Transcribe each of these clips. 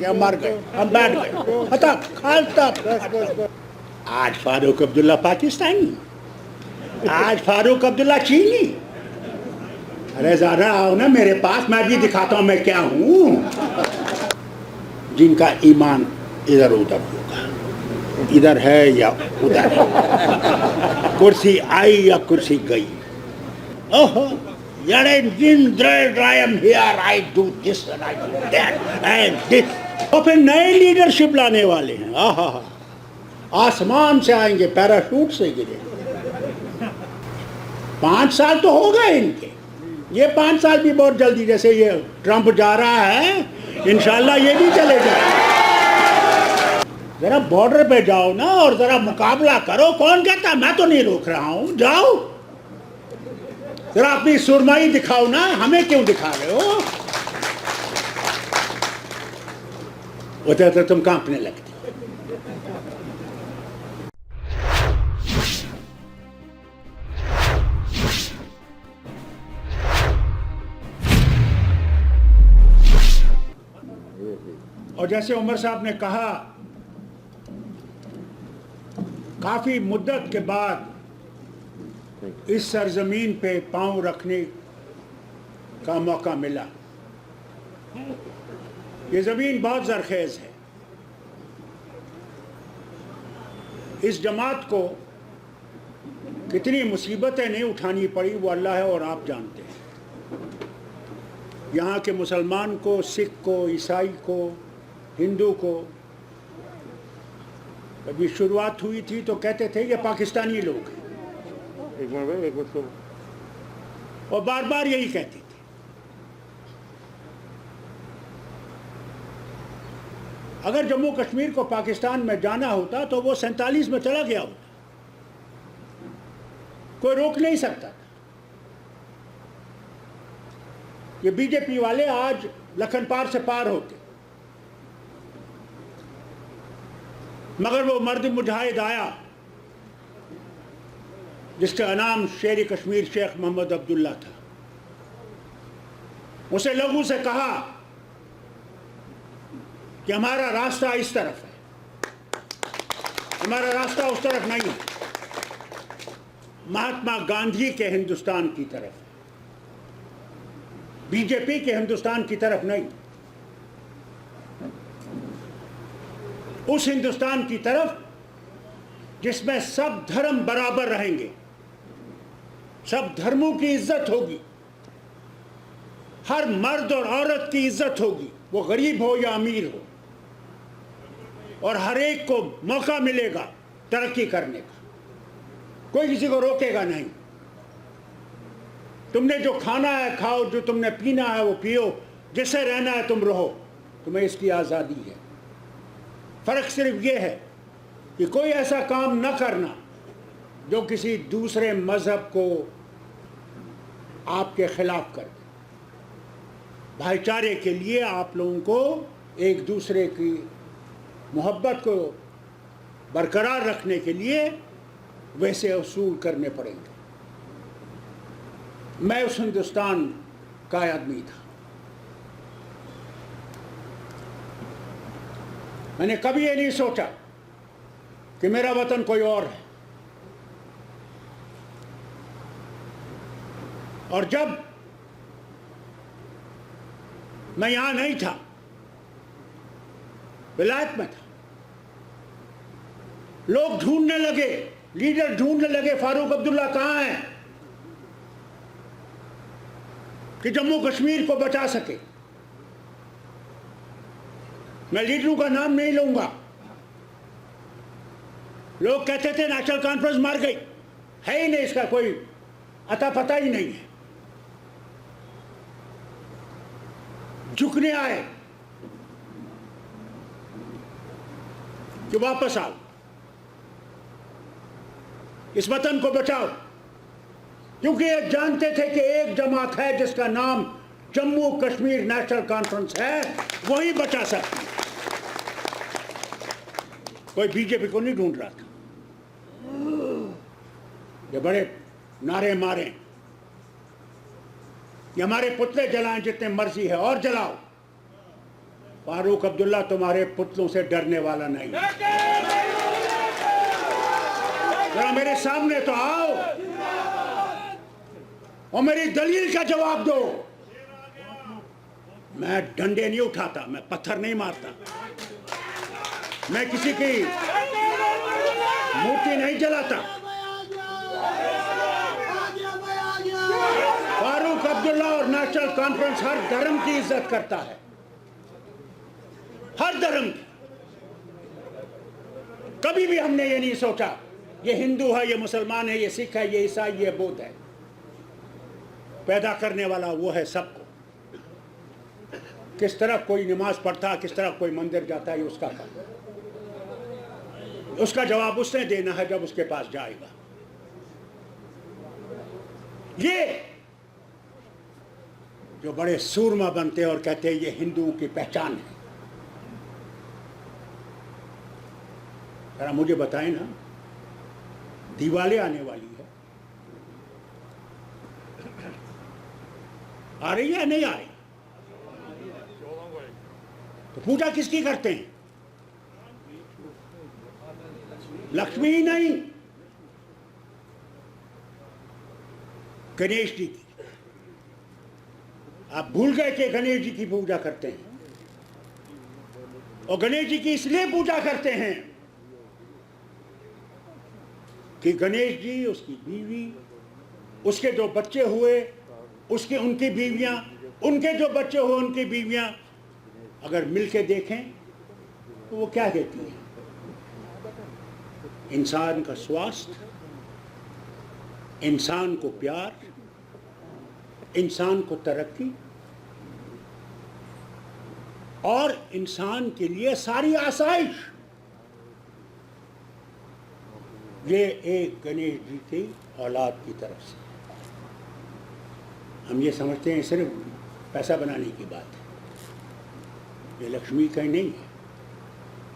गया, मर गए, हम बैठ गए, खत्म, खालसा। आज फारूक अब्दुल्ला पाकिस्तानी, आज फारूक अब्दुल्ला चीनी। अरे ज़रा आओ ना मेरे पास, मैं भी दिखाता हूँ मैं क्या हूँ। जिनका ईमान इधर उधर होगा, इधर है या उधर, कुर्सी आई या कुर्सी गई। ओहो, यार I am here, I do this and I do that and this। और फिर नए लीडरशिप लाने वाले हैं, आहा, आसमान से आएंगे, पैराशूट से गिरे। 5 साल तो हो गए इनके, ये 5 साल भी बहुत जल्दी, जैसे ये ट्रंप जा रहा है, इंशाल्लाह ये भी चले जाए। जरा बॉर्डर पे जाओ ना और जरा मुकाबला करो। कौन कहता, मैं तो नहीं रोक रहा हूं, जाओ जरा अपनी सुरमाई दिखाओ ना, हमें क्यों दिखा रहे हो? तो तुम कांपने लगते। और जैसे उमर साहब ने कहा, काफी मुद्दत के बाद इस सरजमीन पे पांव रखने का मौका मिला। ये ज़मीन बहुत ज़रखेज़ है। इस जमात को कितनी मुसीबतें नहीं उठानी पड़ी वो अल्लाह है और आप जानते हैं। यहाँ के मुसलमान को, सिख को, ईसाई को, हिंदू को, कभी शुरुआत हुई थी तो कहते थे ये पाकिस्तानी लोग हैं, एक मिनट और बार बार यही कहते थे। अगर जम्मू कश्मीर को पाकिस्तान में जाना होता तो वो 47 में चला गया होता, कोई रोक नहीं सकता। ये बीजेपी वाले आज लखन पार से पार होते, मगर वो मर्द मुजाहिद आया जिसका नाम शेर कश्मीर शेख मोहम्मद अब्दुल्ला था। उसे लोगों से कहा कि हमारा रास्ता इस तरफ है, हमारा रास्ता उस तरफ नहीं है, महात्मा गांधी के हिंदुस्तान की तरफ है, बीजेपी के हिंदुस्तान की तरफ नहीं। उस हिंदुस्तान की तरफ जिसमें सब धर्म बराबर रहेंगे, सब धर्मों की इज्जत होगी, हर मर्द और औरत की इज्जत होगी, वो गरीब हो या अमीर हो, और हर एक को मौका मिलेगा तरक्की करने का, कोई किसी को रोकेगा नहीं। तुमने जो खाना है खाओ, जो तुमने पीना है वो पियो, जिससे रहना है तुम रहो, तुम्हें इसकी आज़ादी है। फ़र्क सिर्फ ये है कि कोई ऐसा काम न करना जो किसी दूसरे मज़हब को आपके खिलाफ कर दे। भाईचारे के लिए आप लोगों को एक दूसरे की मोहब्बत को बरकरार रखने के लिए वैसे उसूल करने पड़ेंगे। मैं उस हिंदुस्तान का आदमी था। मैंने कभी ये नहीं सोचा कि मेरा वतन कोई और है। और जब मैं यहां नहीं था, विलायत में था, लोग ढूंढने लगे, लीडर ढूंढने लगे फारूक अब्दुल्ला कहां है कि जम्मू कश्मीर को बचा सके। मैं लीडरों का नाम नहीं लूंगा। लोग कहते थे नेशनल कॉन्फ्रेंस मार गई, है ही नहीं, इसका कोई अता पता ही नहीं है। झुकने आए कि वापस आओ, इस वतन को बचाओ, क्योंकि ये जानते थे कि एक जमात है जिसका नाम जम्मू कश्मीर नेशनल कॉन्फ्रेंस है, वही बचा सकती है। कोई बीजेपी को नहीं ढूंढ रहा था। ये बड़े नारे मारे कि हमारे पुतले जलाएं जितने मर्जी है और जलाओ, फारूक अब्दुल्ला तुम्हारे पुतलों से डरने वाला नहीं। जरा मेरे सामने तो आओ और मेरी दलील का जवाब दो। मैं डंडे नहीं उठाता, मैं पत्थर नहीं मारता, मैं किसी की मूर्ति नहीं जलाता। फारूक अब्दुल्ला और नेशनल कॉन्फ्रेंस हर धर्म की इज्जत करता है, हर धर्म की। कभी भी हमने ये नहीं सोचा ये हिंदू है, ये मुसलमान है, ये सिख है, ये ईसाई, ये बौद्ध है। पैदा करने वाला वो है सबको। किस तरह कोई नमाज पढ़ता, किस तरह कोई मंदिर जाता है, ये उसका काम, उसका जवाब उसने देना है जब उसके पास जाएगा। ये जो बड़े सूरमा बनते हैं और कहते हैं ये हिंदुओं की पहचान है, जरा मुझे बताएं ना, दिवाली आने वाली है, आ रही है नहीं आ रही? तो पूजा किसकी करते हैं? लक्ष्मी ही नहीं, गणेश जी की। आप भूल गए कि गणेश जी की पूजा करते हैं, और गणेश जी की इसलिए पूजा करते हैं कि गणेश जी, उसकी बीवी, उसके जो बच्चे हुए, उनकी बीवियां, उनके जो बच्चे हुए उनकी बीवियां अगर मिलके देखें तो वो क्या कहती हैं? इंसान का स्वास्थ्य, इंसान को प्यार, इंसान को तरक्की और इंसान के लिए सारी आसाइश, ये एक गणेश जी की औलाद की तरफ से। हम ये समझते हैं सिर्फ पैसा बनाने की बात है, ये लक्ष्मी कहीं नहीं है।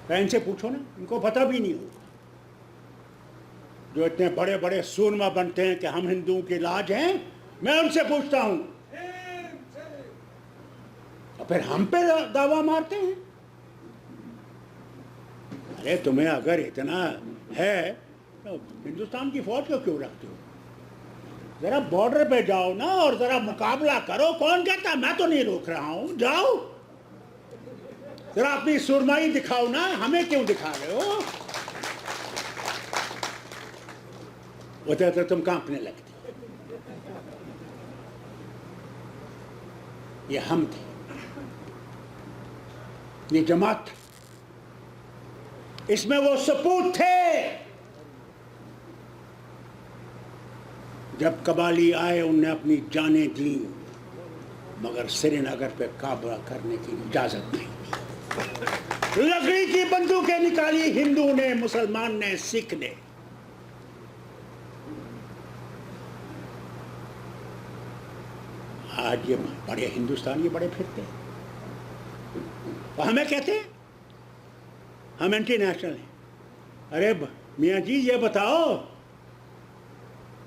तो इनसे पूछो ना, इनको पता भी नहीं होगा। जो इतने बड़े बड़े सूरमा बनते हैं कि हम हिंदुओं के लाज हैं, मैं उनसे पूछता हूं, और फिर हम पे दावा मारते हैं। अरे तुम्हें अगर इतना है तो हिंदुस्तान की फौज को क्यों रखते हो? जरा बॉर्डर पे जाओ ना और जरा मुकाबला करो। कौन कहता मैं तो नहीं रोक रहा हूं, जाओ जरा अपनी सुरमाई दिखाओ ना, हमें क्यों दिखा रहे हो? वो तो तुम कांपने लगती। ये हम थे, ये जमात, इसमें वो सपूत थे। जब कबाली आए उनने अपनी जानें दी, मगर श्रीनगर पे काबा करने की इजाजत नहीं दी। लकड़ी की बंदूकें निकाली हिंदू ने, मुसलमान ने, सिख ने। आज ये बड़े हिंदुस्तान ये बड़े फिरते हैं, और हमें कहते हैं हम एंटी नेशनल हैं। अरे मियाँ जी ये बताओ,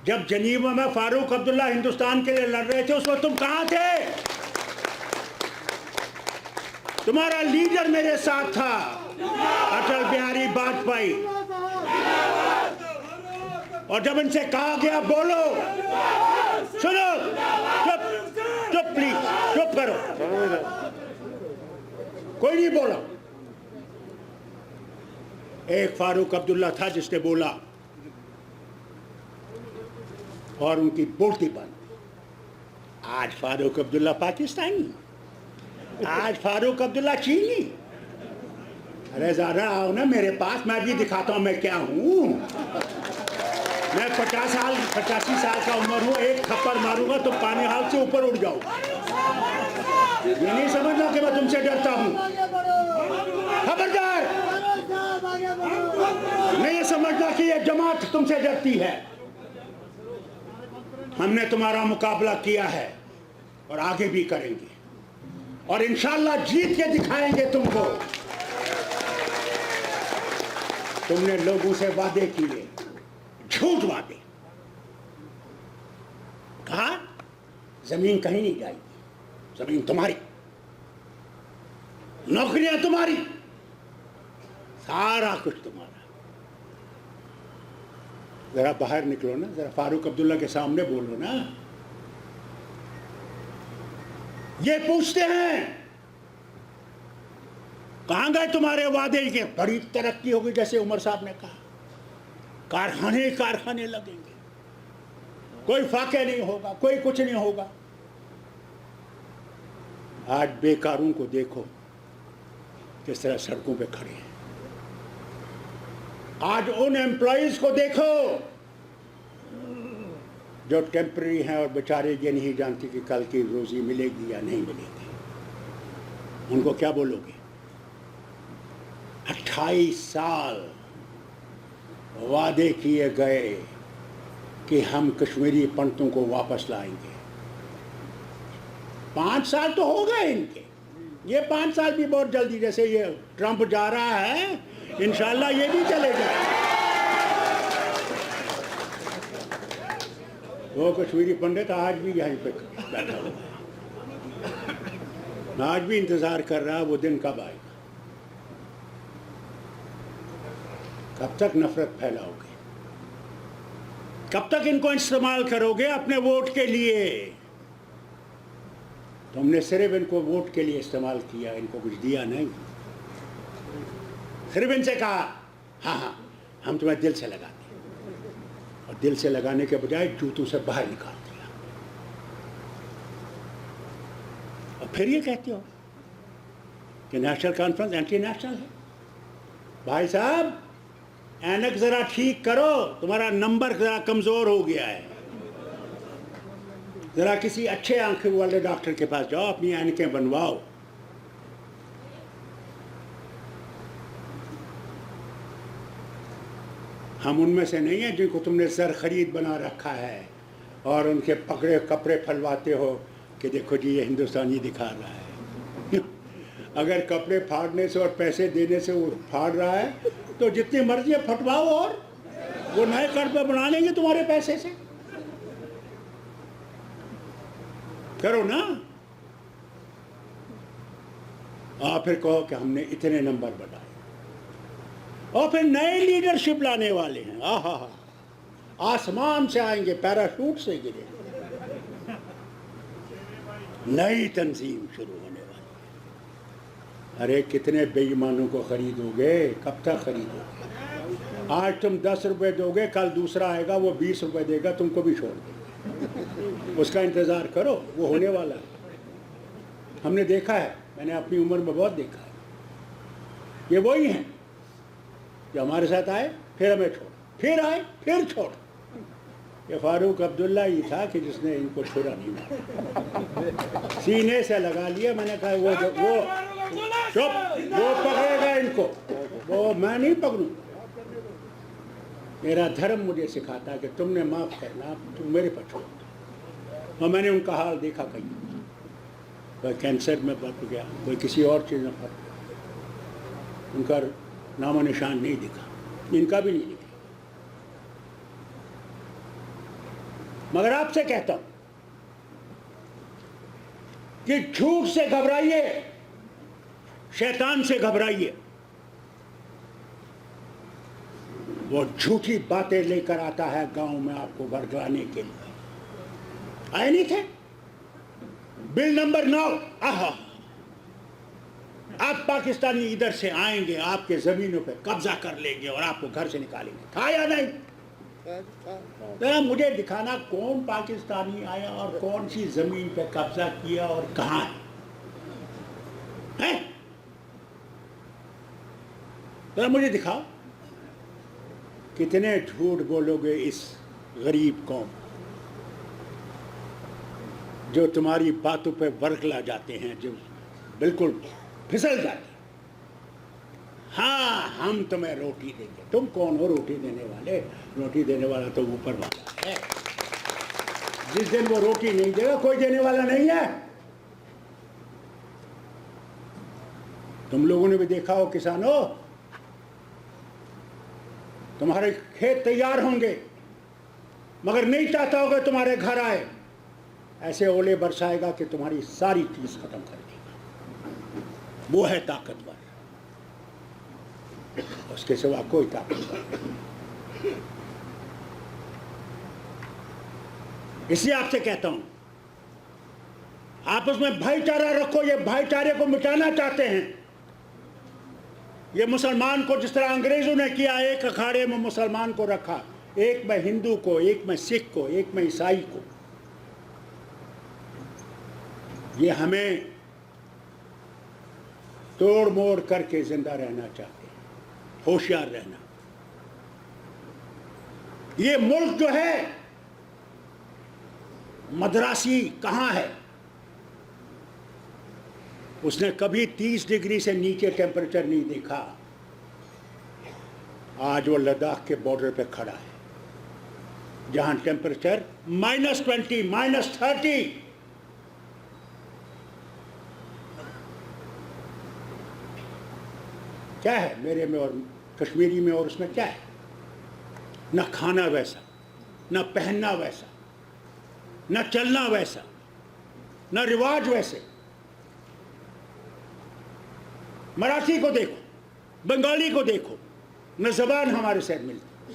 जब जनीवा में फारूक अब्दुल्ला हिंदुस्तान के लिए लड़ रहे थे उस वक्त तुम कहां थे? तुम्हारा लीडर मेरे साथ था, अटल बिहारी वाजपेयी। और जब इनसे कहा गया बोलो, सुनो, चुप चुप प्लीज, चुप करो, कोई नहीं बोला। एक फारूक अब्दुल्ला था जिसने बोला और उनकी बोलती बंद। आज फारूक अब्दुल्ला पाकिस्तानी, आज फारूक अब्दुल्ला चीनी। अरे ज़रा आओ ना मेरे पास, मैं भी दिखाता हूं मैं क्या हूं। मैं 85 साल का उम्र हूं, एक थप्पड़ मारूंगा तो पानी हाल से ऊपर उड़ जाओ। ये नहीं समझना कि मैं तुमसे डरता हूं। खबरदार, नहीं ये समझना कि ये जमात तुमसे डरती है। हमने तुम्हारा मुकाबला किया है और आगे भी करेंगे, और इंशाअल्लाह जीत के दिखाएंगे तुमको। तुमने लोगों से वादे किए, झूठ वादे, कहा जमीन कहीं नहीं जाएगी, जमीन तुम्हारी। नौकरियां तुम्हारी, सारा कुछ तुम्हारा। जरा बाहर निकलो ना, जरा फारूक अब्दुल्ला के सामने बोलो ना। ये पूछते हैं कहां गए तुम्हारे वादे के, बड़ी तरक्की होगी जैसे उमर साहब ने कहा, कारखाने कारखाने लगेंगे, कोई फाके नहीं होगा, कोई कुछ नहीं होगा। आज बेकारों को देखो किस तरह सड़कों पे खड़े हैं। आज उन एम्प्लॉइज को देखो जो टेम्पररी हैं और बेचारे ये नहीं जानती कि कल की रोजी मिलेगी या नहीं मिलेगी। उनको क्या बोलोगे? 28 साल वादे किए गए कि हम कश्मीरी पंडितों को वापस लाएंगे। 5 साल तो हो गए इनके, ये 5 साल भी बहुत जल्दी, जैसे ये ट्रंप जा रहा है इंशाल्लाह ये भी चले जाए। वो कश्मीरी पंडित आज भी यहीं पे बैठा हुआ है, आज भी इंतजार कर रहा है वो दिन कब आएगा। कब तक नफरत फैलाओगे? कब तक इनको इस्तेमाल करोगे अपने वोट के लिए? तुमने सिर्फ इनको वोट के लिए इस्तेमाल किया, इनको कुछ दिया नहीं। सिर्फ इनसे कहा हाँ हाँ हम तुम्हें दिल से लगाते हैं, और दिल से लगाने के बजाय जूतों से बाहर निकाल दिया। और फिर ये कहते हो कि नेशनल कॉन्फ्रेंस एंटी नेशनल है। भाई साहब ऐनक जरा ठीक करो, तुम्हारा नंबर जरा कमजोर हो गया है। जरा किसी अच्छे आंखों वाले डॉक्टर के पास जाओ, अपनी ऐनकें बनवाओ। हम उनमें से नहीं हैं जिनको तुमने सर खरीद बना रखा है और उनके पकड़े कपड़े फलवाते हो कि देखो जी ये हिंदुस्तानी दिखा रहा है। अगर कपड़े फाड़ने से और पैसे देने से वो फाड़ रहा है तो जितनी मर्जी फटवाओ और वो नए कपड़े बना लेंगे तुम्हारे पैसे से। करो ना। आप फिर कहो कि हमने इतने नंबर बनाए, और फिर नए लीडरशिप लाने वाले हैं। आहा, आसमान से आएंगे, पैराशूट से गिरे, नई तंजीम शुरू होने वाली है। अरे कितने बेईमानों को खरीदोगे? कब तक खरीदोगे? आज तुम 10 रुपए दोगे, कल दूसरा आएगा वो 20 रुपए देगा, तुमको भी छोड़ देगा। उसका इंतजार करो, वो होने वाला है। हमने देखा है, मैंने अपनी उम्र में बहुत देखा है। ये वही हैं जो हमारे साथ आए फिर हमें छोड़, फिर आए फिर छोड़। ये फारूक अब्दुल्ला ही था कि जिसने इनको छोड़ा नहीं मारा, सीने से लगा लिया। मैंने कहा वो चुप, वो पकड़ेगा इनको, वो मैं नहीं पकड़ूं। मेरा धर्म मुझे सिखाता कि तुमने माफ़ करना, तुम मेरे पर छोड़ दो। और मैंने उनका हाल देखा, कहीं कोई कैंसर में पड़ गया, कोई किसी और चीज़ में पड़ गया, उनका नामो निशान नहीं दिखा, इनका भी नहीं दिखा। मगर आपसे कहता हूं कि झूठ से घबराइए, शैतान से घबराइए। वो झूठी बातें लेकर आता है गांव में आपको भड़काने के लिए। आए नहीं थे बिल नंबर 9, आहा, आप पाकिस्तानी इधर से आएंगे, आपके जमीनों पे कब्जा कर लेंगे और आपको घर से निकालेंगे। था या नहीं? जरा मुझे दिखाना कौन पाकिस्तानी आया और कौन सी जमीन पे कब्जा किया और कहां है? जरा मुझे दिखाओ। कितने झूठ बोलोगे इस गरीब कौम, जो तुम्हारी बातों पे वर्गला जाते हैं, जो बिल्कुल फिसल जाते। हाँ हम तुम्हें रोटी देंगे। तुम कौन हो रोटी देने वाले? रोटी देने वाला तो ऊपर वाला है। जिस दिन वो रोटी नहीं देगा कोई देने वाला नहीं है। तुम लोगों ने भी देखा हो, किसानों, तुम्हारे खेत तैयार होंगे मगर नहीं चाहता होगा तुम्हारे घर आए। ऐसे ओले बरसाएगा कि तुम्हारी सारी चीज खत्म कर देगा। वो है ताकतवर, उसके सिवा कोई ताकतवर नहीं। इसलिए आपसे कहता हूं, आपस में भाईचारा रखो। ये भाईचारे को मिटाना चाहते हैं। ये मुसलमान को जिस तरह अंग्रेजों ने किया, एक अखाड़े में मुसलमान को रखा, एक में हिंदू को, एक में सिख को, एक में ईसाई को। ये हमें तोड़ मोड़ करके जिंदा रहना चाहते हैं। होशियार रहना। ये मुल्क जो है, मद्रासी कहां है? उसने कभी 30 डिग्री से नीचे टेम्परेचर नहीं देखा। आज वो लद्दाख के बॉर्डर पे खड़ा है, जहां टेम्परेचर -20, -30। क्या है मेरे में और कश्मीरी में और उसमें क्या है? न खाना वैसा, न पहनना वैसा, न चलना वैसा, न रिवाज वैसे। मराठी को देखो, बंगाली को देखो, न जबान हमारे से मिलती।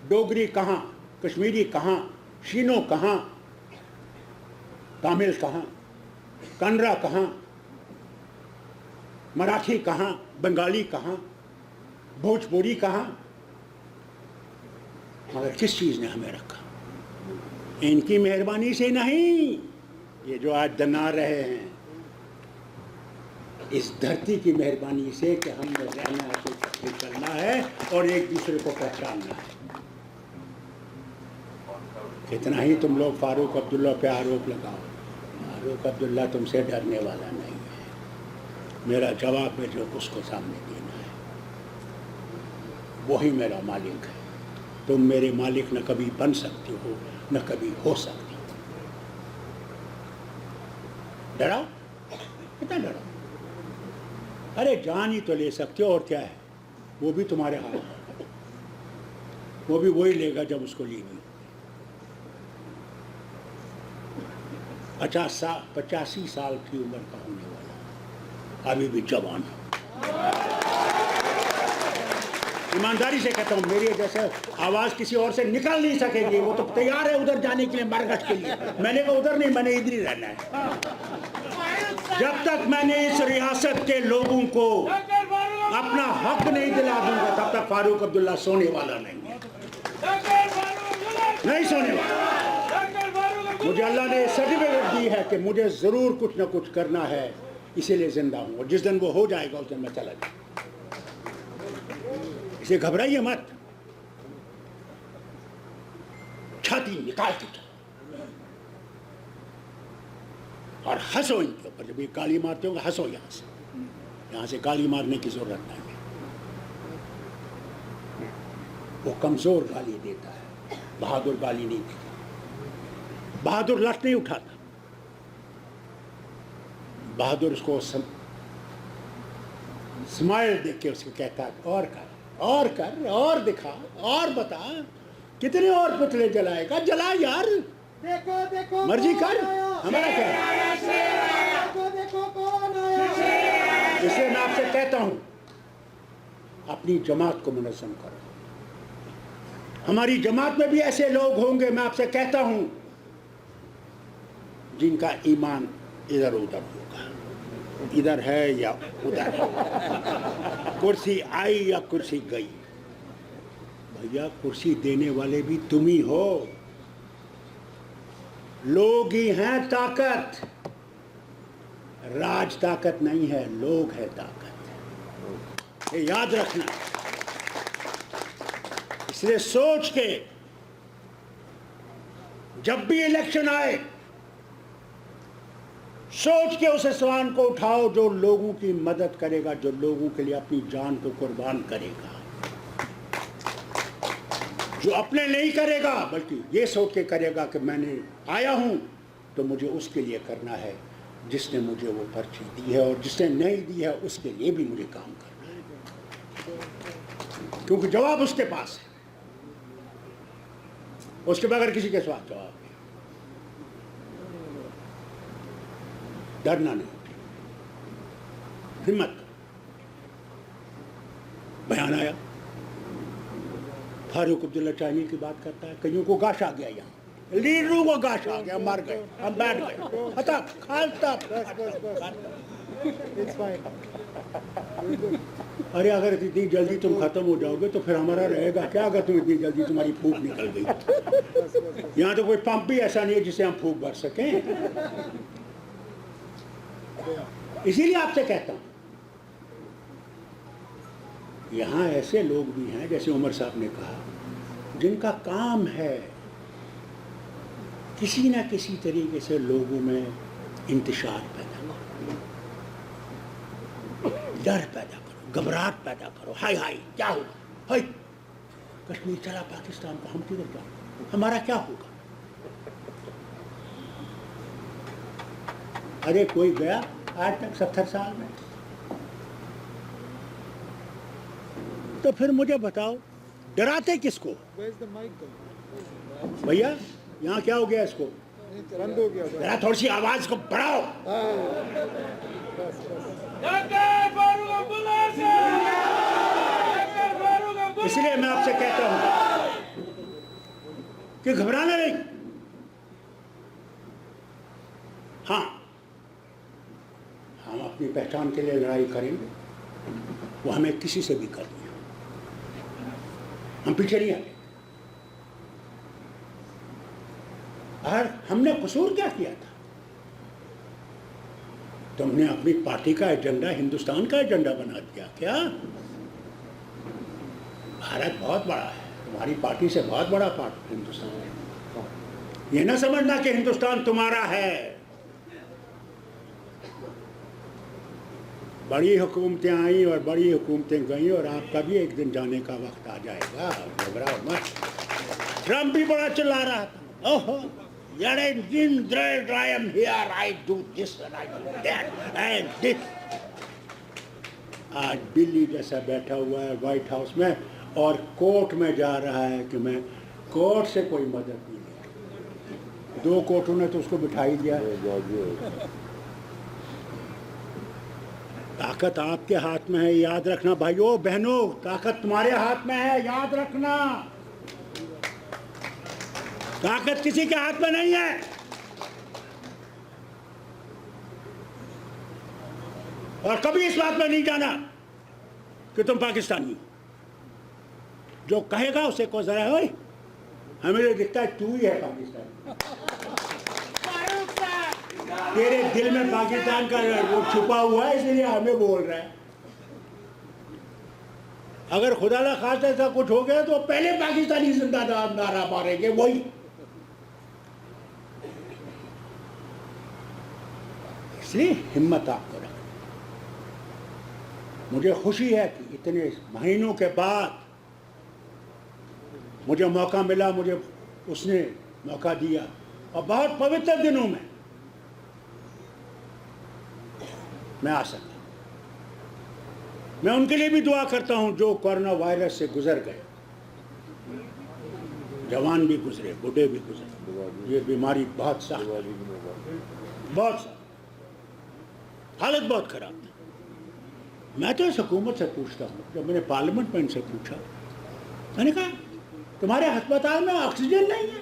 डोगरी कहाँ, कश्मीरी कहाँ, शीनो कहाँ, तमिल कहाँ, कन्नड़ा कहाँ, मराठी कहाँ, बंगाली कहाँ, भोजपुरी कहाँ। मगर किस चीज़ ने हमें रखा? इनकी मेहरबानी से नहीं। ये जो आज दना रहे हैं, इस धरती की मेहरबानी से कि हमने रहना है, चलना है और एक दूसरे को पहचानना है। इतना ही तुम लोग फारूक अब्दुल्ला पे आरोप लगाओ। फारूक अब्दुल्ला तुमसे डरने वाला नहीं है। मेरा जवाब है जो उसको सामने देना है, वही मेरा मालिक है। तुम मेरे मालिक न कभी बन सकते हो, न कभी हो सकते हो। डराओ, कितना डराओ? अरे जान ही तो ले सकते हो, और क्या है? वो भी तुम्हारे हाथ में। वो भी वही लेगा जब उसको लेगी। 85 साल की उम्र का होने वाला, अभी भी जवान है। ईमानदारी से कहता हूँ, मेरी जैसे आवाज़ किसी और से निकल नहीं सकेगी। वो तो तैयार है उधर जाने के लिए, मरगट के लिए। मैंने कहा उधर नहीं, मैंने इधर ही रहना है। जब तक मैंने इस रियासत के लोगों को अपना हक नहीं दिला दूंगा, तब तक फारूक अब्दुल्ला सोने वाला नहीं है। नहीं सोने वाला। मुझे अल्लाह ने सर्टिफिकेट दी है कि मुझे ज़रूर कुछ ना कुछ करना है, इसीलिए जिंदा हूँ। और जिस दिन वो हो जाएगा, उस दिन मैं चला जाऊँगा। इसे घबराइए मत, छाती निकाल के और हंसो इनके ऊपर। जब ये गाली मारते होंगे, हंसो यहाँ से गाली मारने की जरूरत नहीं है। वो कमजोर गाली देता है, बहादुर गाली नहीं देता। बहादुर लठ नहीं उठाता। बहादुर उसको स्माइल देख के उसको कहता है, और कर, और कर, और दिखा, और बता, कितने और पुतले जलाएगा? जला यार, देखो देखो मर्जी कर, हमारा क्या है? देखो देखो कौन आया। इसलिए मैं आपसे कहता हूं, अपनी जमात को मुनज़्ज़म करो। हमारी जमात में भी ऐसे लोग होंगे, मैं आपसे कहता हूं, जिनका ईमान इधर उधर होगा, इधर है या उधर। कुर्सी आई या कुर्सी गई। भैया कुर्सी देने वाले भी तुम ही हो। लोग ही हैं ताकत, राज ताकत नहीं है, लोग है ताकत। ये याद रखना। इसलिए सोच के जब भी इलेक्शन आए, सोच के उस इंसान को उठाओ जो लोगों की मदद करेगा, जो लोगों के लिए अपनी जान को कुर्बान करेगा, जो अपने नहीं करेगा बल्कि ये सोच के करेगा कि मैंने आया हूं तो मुझे उसके लिए करना है जिसने मुझे वो पर्ची दी है, और जिसने नहीं दी है उसके लिए भी मुझे काम करना है, क्योंकि जवाब उसके पास है। उसके बगैर किसी के साथ जवाब नहीं। डरना नहीं, हिम्मत। बयान आया, फारूक अब्दुल्ला चाइनी की बात करता है, कईयों को गाश आ गया, यहाँ लीडरों को गाश आ गया, मर गए, हम बैठ गए, खत्म, खालता। It's fine. अरे अगर इतनी जल्दी तुम खत्म हो जाओगे तो फिर हमारा रहेगा क्या, अगर तुम इतनी जल्दी तुम्हारी फूंक निकल गई। यहाँ तो कोई पंप भी ऐसा नहीं है जिसे हम फूंक भर सकें। इसीलिए आपसे कहता हूं, यहाँ ऐसे लोग भी हैं जैसे उमर साहब ने कहा, जिनका काम है किसी ना किसी तरीके से लोगों में इंतशार पैदा करो, डर पैदा करो, घबराहट पैदा करो, हाय हाय क्या होगा, हाय कश्मीर चला पाकिस्तान को, हम किधर जाएंगे, हमारा क्या होगा। अरे कोई गया आज तक 70 साल में, तो फिर मुझे बताओ डराते किसको। Where's the mic though? भैया यहाँ क्या हो गया, इसको बंद हो गया बस। जरा थोड़ी सी आवाज को बढ़ाओ। बस बस। इसलिए मैं आपसे कहता हूं कि घबराना नहीं। हाँ, हम अपनी पहचान के लिए लड़ाई करेंगे, वो हमें किसी से भी करनी है, हम पीछे नहीं आते। और हमने कसूर क्या किया था, तुमने अपनी पार्टी का एजेंडा हिंदुस्तान का एजेंडा बना दिया क्या। भारत बहुत बड़ा है, तुम्हारी पार्टी से बहुत बड़ा पार्ट हिंदुस्तान है। ये ना समझना कि हिंदुस्तान तुम्हारा है। बड़ी हुकूमतें आई और बड़ी हुकूमतें गई, और आपका भी एक दिन जाने का वक्त आ जाएगा, घबराओ मत। ट्रम्प भी बड़ा चिल्ला रहा था, ओहो यार I am here, I do this and I do that and this। आज बिल्ली जैसा बैठा हुआ है व्हाइट हाउस में और कोर्ट में जा रहा है कि मैं कोर्ट से कोई मदद नहीं ले। 2 कोर्टों ने तो उसको बिठा ही दिया। ताकत आपके हाथ में है, याद रखना भाइयों बहनों, ताकत तुम्हारे हाथ में है, याद रखना। ताकत किसी के हाथ में नहीं है। और कभी इस बात में नहीं जाना कि तुम पाकिस्तानी हो। जो कहेगा उसे को जरा हो, हमें तो दिखता है तू ही है पाकिस्तानी। तेरे दिल में पाकिस्तान का वो छुपा हुआ है, इसलिए हमें बोल रहा है। अगर खुदा ना खास्ता ऐसा कुछ हो गया तो पहले पाकिस्तानी जिंदाबाद नारा मारेंगे वही। इसलिए हिम्मत आपको रखना। मुझे खुशी है कि इतने महीनों के बाद मुझे मौका मिला, मुझे उसने मौका दिया, और बहुत पवित्र दिनों में मैं आ सका। मैं उनके लिए भी दुआ करता हूं जो कोरोना वायरस से गुजर गए, जवान भी गुजरे, बूढ़े भी गुजरे। ये बीमारी बहुत सख्त, बहुत सख्त, हालत बहुत खराब थी। मैं तो इस हुकूमत से पूछता हूँ, जब मैंने पार्लियामेंट में इनसे पूछा, मैंने कहा तुम्हारे अस्पताल में ऑक्सीजन नहीं है,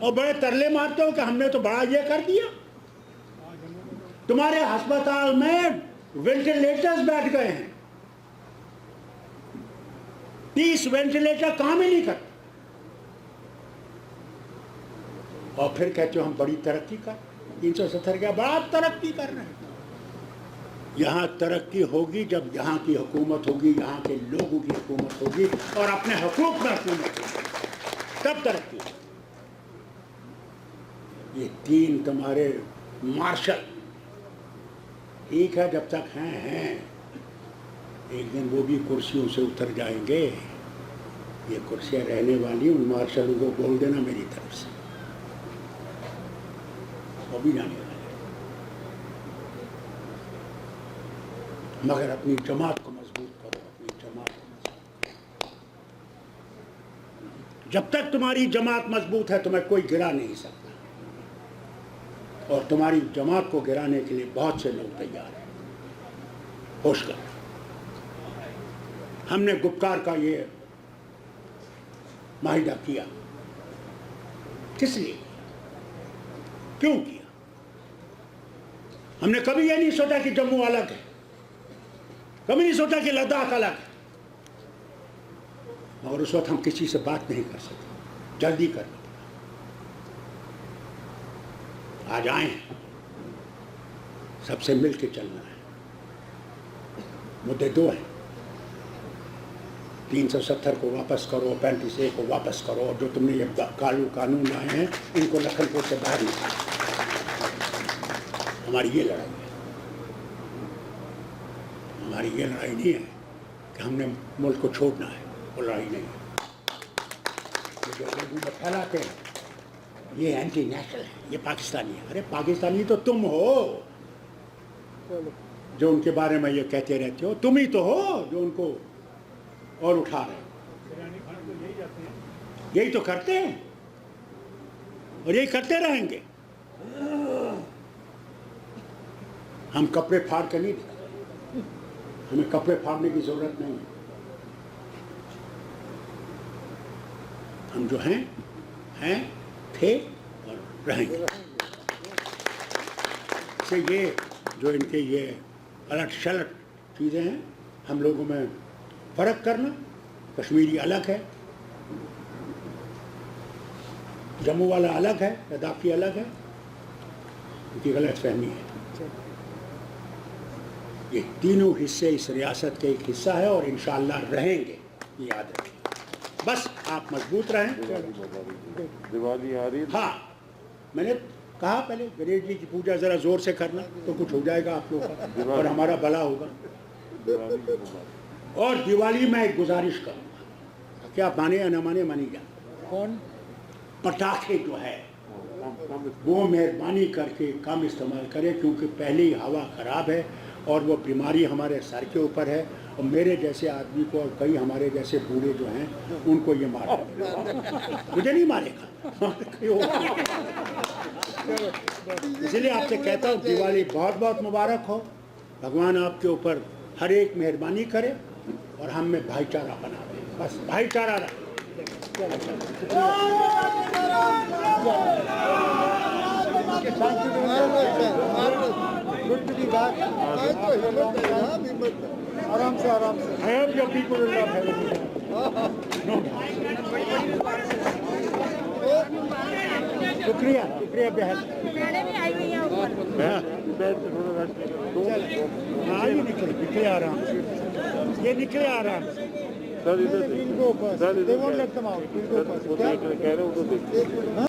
और बड़े तरले मारते हो कि हमने तो बड़ा ये कर दिया। तुम्हारे अस्पताल में वेंटिलेटर्स बैठ गए हैं, 30 वेंटिलेटर काम ही नहीं करते, और फिर कहते हो हम बड़ी तरक्की कर, 370 का बड़ा तरक्की कर रहे हैं। यहाँ तरक्की होगी जब यहाँ की हुकूमत होगी, यहाँ के लोगों की हुकूमत होगी, और अपने हुकूक में हुकूमत होगी, तब तरक्की होगी। ये 3 तुम्हारे मार्शल ठीक है, जब तक हैं, एक दिन वो भी कुर्सियों से उतर जाएंगे। ये कुर्सियाँ रहने वाली, उन मार्शलों को बोल देना मेरी तरफ से, वो भी जाने वाले। मगर अपनी जमात को मजबूत करो, अपनी जमात को मजबूत करो। जब तक तुम्हारी जमात मजबूत है तुम्हें कोई गिरा नहीं सकता, और तुम्हारी जमात को गिराने के लिए बहुत से लोग तैयार हैं। होश करो, हमने गुप्कार का ये माहिदा किया, किस लिए, क्यों किया? हमने कभी ये नहीं सोचा कि जम्मू अलग है, कभी नहीं सोचा कि लद्दाख अलग है, मगर उस वक्त हम किसी से बात नहीं कर सकते, जल्दी करना पड़ा। आज आए हैं, सबसे मिल के चलना है। मुद्दे दो हैं, 370 को वापस करो, 35A को वापस करो, और जो तुमने ये कानून लाए हैं इनको लखनपुर से बाहर निकालो। हमारी ये लड़ाई है, हमारी ये लड़ाई नहीं है कि हमने मुल्क को छोड़ना है, वो लड़ाई नहीं है। ये जो लोग में फैलाते हैं ये एंटी नेशनल है, ये पाकिस्तानी है। अरे पाकिस्तानी तो तुम हो जो उनके बारे में ये कहते रहते हो, तुम ही तो हो जो उनको और उठा रहे हो। यही तो करते हैं और यही करते रहेंगे। हम कपड़े फाड़ कर नहीं दिखाते, हमें कपड़े फाड़ने की जरूरत नहीं है। हम जो हैं थे और रहेंगे। से ये जो इनके ये अलट शलट चीज़ें हैं, हम लोगों में फ़र्क करना, कश्मीरी अलग है, जम्मू वाला अलग है, लद्दाखी अलग है, उनकी गलत फहमी है। ये तीनों हिस्से इस रियासत के एक हिस्सा है और इंशाअल्लाह रहेंगे, ये याद रखिए। बस आप मजबूत रहें। दिवाली आ रही है। हाँ, मैंने कहा पहले गणेश जी की पूजा ज़रा ज़ोर से करना तो कुछ हो जाएगा आप लोगों का और हमारा भला होगा। और दिवाली में एक गुजारिश करूँगा, क्या माने या न माने, मानी जा, कौन? पटाखे जो है वो मेहरबानी करके कम इस्तेमाल करें, क्योंकि पहले ही हवा ख़राब है और वो बीमारी हमारे सर के ऊपर है। और मेरे जैसे आदमी को और कई हमारे जैसे बूढ़े जो हैं उनको ये मारेगा, मुझे नहीं मारेगा। इसलिए आपसे कहता हूँ दिवाली बहुत बहुत मुबारक हो, भगवान आपके ऊपर हर एक मेहरबानी करे और हम में भाईचारा बनावे, बस भाईचारा रहे। Good to be back. आराम से आराम से। I hope your people will not have it. शुक्रिया शुक्रिया बेहद। मैंने भी आई हुई हैं ऊपर। हाँ ये निकले आराम से, ये निकले आराम से। सर इधर We'll go first. They won't let them out. We'll go first. वो देख रहे, कह रहे हो तो देख।